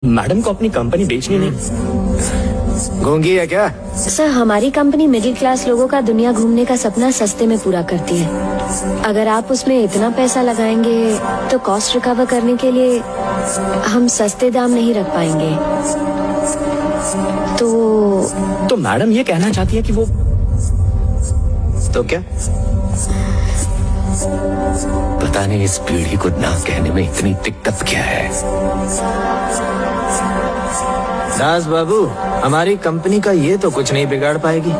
Madam को अपनी company बेचनी नहीं। गूंगी है क्या? सर, हमारी कंपनी मिडिल क्लास लोगों का दुनिया घूमने का सपना सस्ते में पूरा करती है। अगर आप उसमें इतना पैसा लगाएंगे तो कॉस्ट रिकवर करने के लिए हम सस्ते दाम नहीं रख पाएंगे। तो मैडम ये कहना चाहती है कि वो तो क्या? पता नहीं इस पीढ़ी को ना कहने में इतनी दिक्कत क्या है। दास बाबू, हमारी कंपनी का ये तो कुछ नहीं बिगाड़ पाएगी,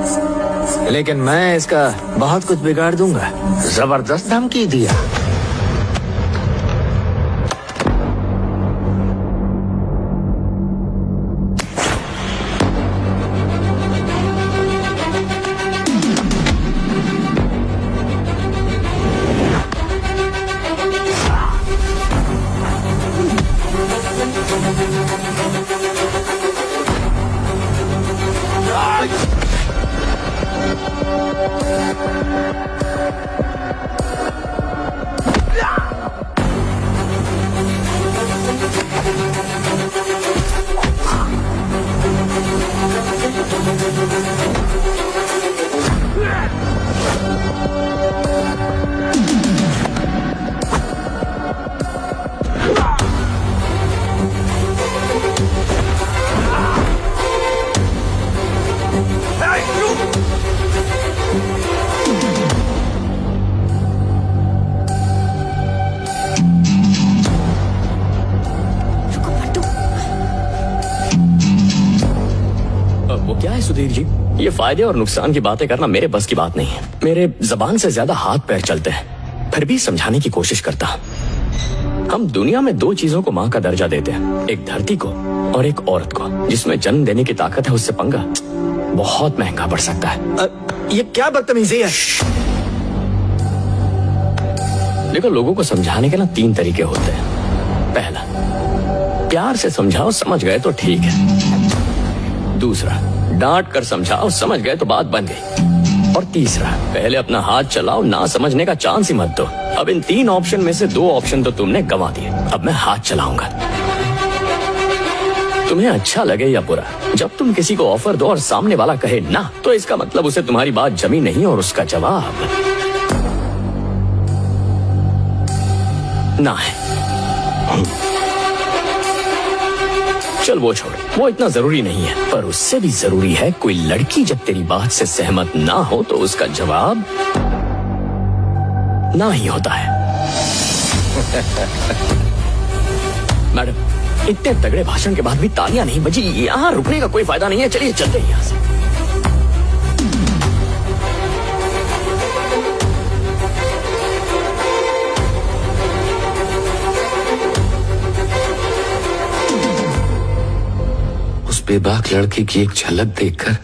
लेकिन मैं इसका बहुत कुछ बिगाड़ दूंगा। जबरदस्त धमकी दिया। वो क्या है सुधीर जी, ये फायदे और नुकसान की बातें करना मेरे बस की बात नहीं है। मेरे जबान से ज्यादा हाथ पैर चलते हैं, फिर भी समझाने की कोशिश करता। हम दुनिया में दो चीजों को माँ का दर्जा देते हैं, एक धरती को और एक औरत को। जिसमें जन्म देने की ताकत है उससे पंगा बहुत महंगा पड़ सकता है। ये क्या बदतमीजी है? देखो, लोगों को समझाने के ना तीन तरीके होते हैं। पहला, प्यार से समझाओ, समझ गए तो ठीक है। दूसरा, डांट कर समझाओ, समझ गए तो बात बन गई। और तीसरा, पहले अपना हाथ चलाओ, ना समझने का चांस ही मत दो। अब इन तीन ऑप्शन में से दो ऑप्शन तो तुमने गंवा दिए। अब मैं हाथ चलाऊंगा। तुम्हें अच्छा लगे या बुरा, जब तुम किसी को ऑफर दो और सामने वाला कहे ना, तो इसका मतलब उसे तुम्हारी बात जमी नहीं और उसका जवाब ना है। चल वो छोड़, वो इतना जरूरी नहीं है। पर उससे भी जरूरी है, कोई लड़की जब तेरी बात से सहमत ना हो तो उसका जवाब ना ही होता है। मैडम, इतने तगड़े भाषण के बाद भी तालियां नहीं बजी, यहाँ रुकने का कोई फायदा नहीं है। चलिए चलते हैं यहाँ से। बेबाक लड़की की एक झलक देखकर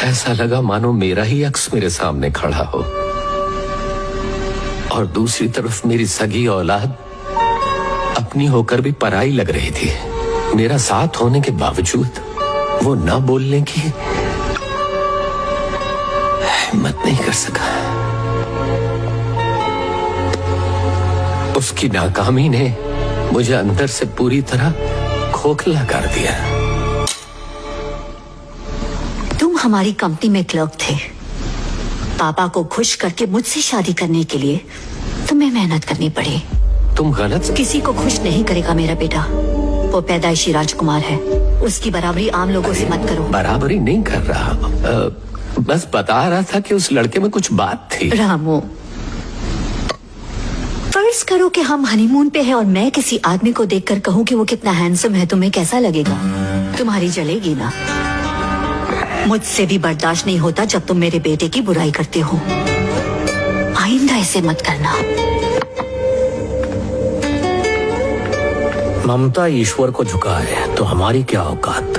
ऐसा लगा मानो मेरा ही अक्स मेरे सामने खड़ा हो, और दूसरी तरफ मेरी सगी औलाद अपनी होकर भी पराई लग रही थी। मेरा साथ होने के बावजूद वो न बोलने की हिम्मत नहीं कर सका। उसकी नाकामी ने मुझे अंदर से पूरी तरह खोखला कर दिया। तुम हमारी कंपनी में क्लर्क थे। पापा को खुश करके मुझसे शादी करने के लिए तुम्हें मेहनत करनी पड़ी। तुम गलत। किसी को खुश नहीं करेगा मेरा बेटा। वो पैदाइशी राजकुमार है, उसकी बराबरी आम लोगों से मत करो। बराबरी नहीं कर रहा, बस बता रहा था कि उस लड़के में कुछ बात थी। रामू, फर्ज करो कि हम हनीमून पे हैं और मैं किसी आदमी को देखकर कहूँ कि वो कितना हैंडसम है, तुम्हें कैसा लगेगा? तुम्हारी जलेगी ना। मुझसे भी बर्दाश्त नहीं होता जब तुम मेरे बेटे की बुराई करते हो। आइंदा ऐसे मत करना। ममता ईश्वर को झुका है तो हमारी क्या औकात।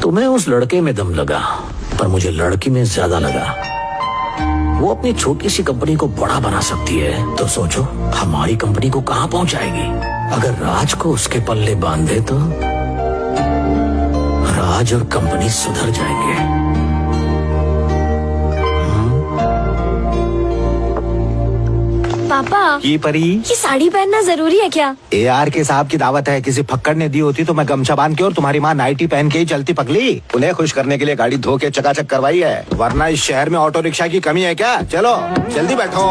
तुम्हें उस लड़के में दम लगा, पर मुझे लड़की में ज्यादा लगा। वो अपनी छोटी सी कंपनी को बड़ा बना सकती है, तो सोचो हमारी कंपनी को कहां पहुंचाएगी। अगर राज को उसके पल्ले बांधे तो राज और कंपनी सुधर जाएंगे। पापा की परी, ये साड़ी पहनना जरूरी है क्या? AR के साहब की दावत है, किसी फक्कड़ ने दी होती तो मैं गमछा बांध के और तुम्हारी माँ नाइटी पहन के ही चलती पगली। उन्हें खुश करने के लिए गाड़ी धो के चकाचक करवाई है, वरना इस शहर में ऑटो रिक्शा की कमी है क्या? चलो जल्दी बैठो।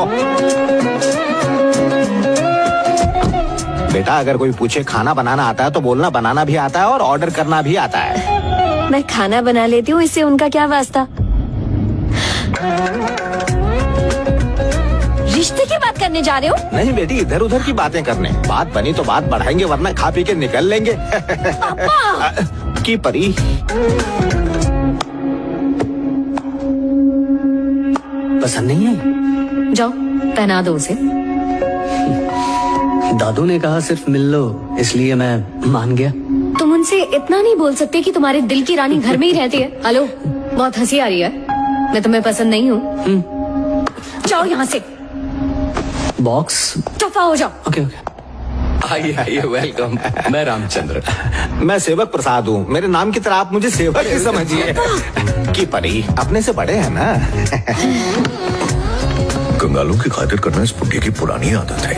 बेटा अगर कोई पूछे खाना बनाना आता है तो बोलना बनाना भी आता है और ऑर्डर करना भी आता है। मैं खाना बना लेती हूँ, इससे उनका क्या वास्ता? रिश्ते की बात करने जा रहे हो? नहीं बेटी, इधर उधर की बातें करने। बात बनी तो बात बढ़ाएंगे, वरना खा पी के निकल लेंगे। पापा! की परी, पसंद नहीं है? जाओ पहना दो उसे। दादू ने कहा सिर्फ मिल लो, इसलिए मैं मान गया। तुम उनसे इतना नहीं बोल सकते कि तुम्हारे दिल की रानी घर में ही रहती है? हेलो, बहुत हंसी आ रही है। मैं तुम्हें पसंद नहीं हूँ। जाओ यहाँ से, बॉक्स। दफा हो जाओ। Okay okay. आइए आइए, वेलकम। मैं रामचंद्र। मैं सेवक प्रसाद हूँ। मेरे नाम की तरह आप मुझे सेवक ही समझिए। की परी, अपने से बड़े हैं ना। कंगालों की खातिर करना इस बुढ़ी की पुरानी आदत है।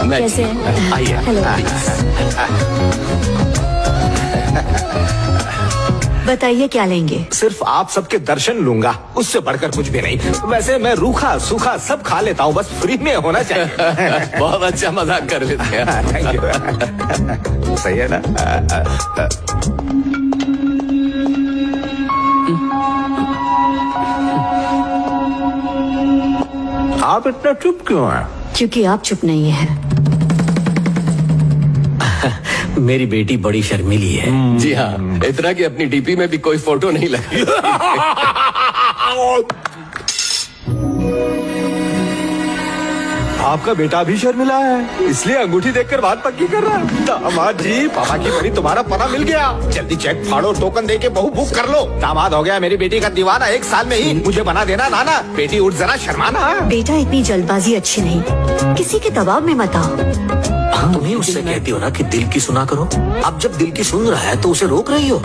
कैसे हैं? आइए। हेलो। बताइए क्या लेंगे? सिर्फ आप सबके दर्शन लूंगा, उससे बढ़कर कुछ भी नहीं। वैसे मैं रूखा सूखा सब खा लेता हूँ, बस फ्री में होना चाहिए। बहुत अच्छा मजाक कर लेते हैं। Thank you. सही है ना? आप इतना चुप क्यों हैं? क्योंकि आप चुप नहीं है। मेरी बेटी बड़ी शर्मीली है। जी हाँ, इतना कि अपनी डीपी में भी कोई फोटो नहीं लगी। आपका बेटा भी शर्मिला है, इसलिए अंगूठी देखकर बात पक्की कर रहा है। दामाद जी, पापा की बड़ी तुम्हारा पता मिल गया। जल्दी चेक फाड़ो, टोकन देके बहू बुक कर लो। दामाद हो गया मेरी बेटी का दीवाना, 1 साल में ही मुझे बना देना। नाना बेटी उठ, जरा शर्माना। बेटा इतनी जल्दबाजी अच्छी नहीं, किसी के दबाव में मत आओ। तुम ही उससे कहती हो ना कि दिल की सुना करो। अब जब दिल की सुन रहा है तो उसे रोक रही हो।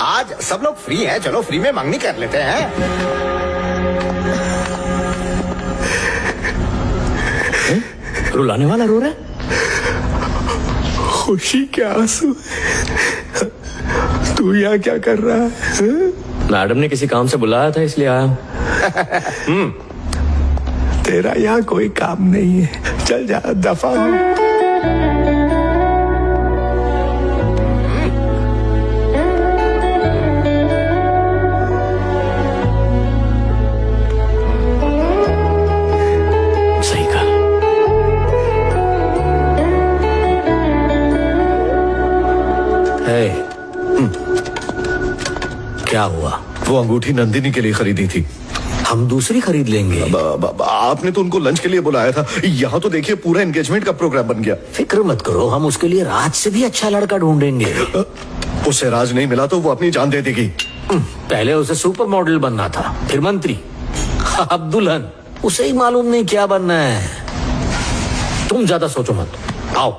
आज सब लोग फ्री हैं, चलो फ्री में मंगनी कर लेते हैं। रुलाने वाला रो रहा है? खुशी के आंसू। तू यहाँ क्या कर रहा है? मैडम ने किसी काम से बुलाया था, इसलिए आया हूँ। तेरा यहाँ कोई काम नहीं है, चल जा, दफा हो। सही कहा। क्या हुआ? वो अंगूठी नंदिनी के लिए खरीदी थी। हम दूसरी खरीद लेंगे। आपने तो उनको लंच के लिए बुलाया था, यहाँ तो देखिए पूरा एंगेजमेंट का प्रोग्राम बन गया। फिक्र मत करो, हम उसके लिए राज से भी अच्छा लड़का ढूंढेंगे। उसे राज नहीं मिला तो वो अपनी जान दे देगी। पहले उसे सुपर मॉडल बनना था, फिर मंत्री, अब दुल्हन। उसे ही मालूम नहीं क्या बनना है। तुम ज्यादा सोचो मत, आओ।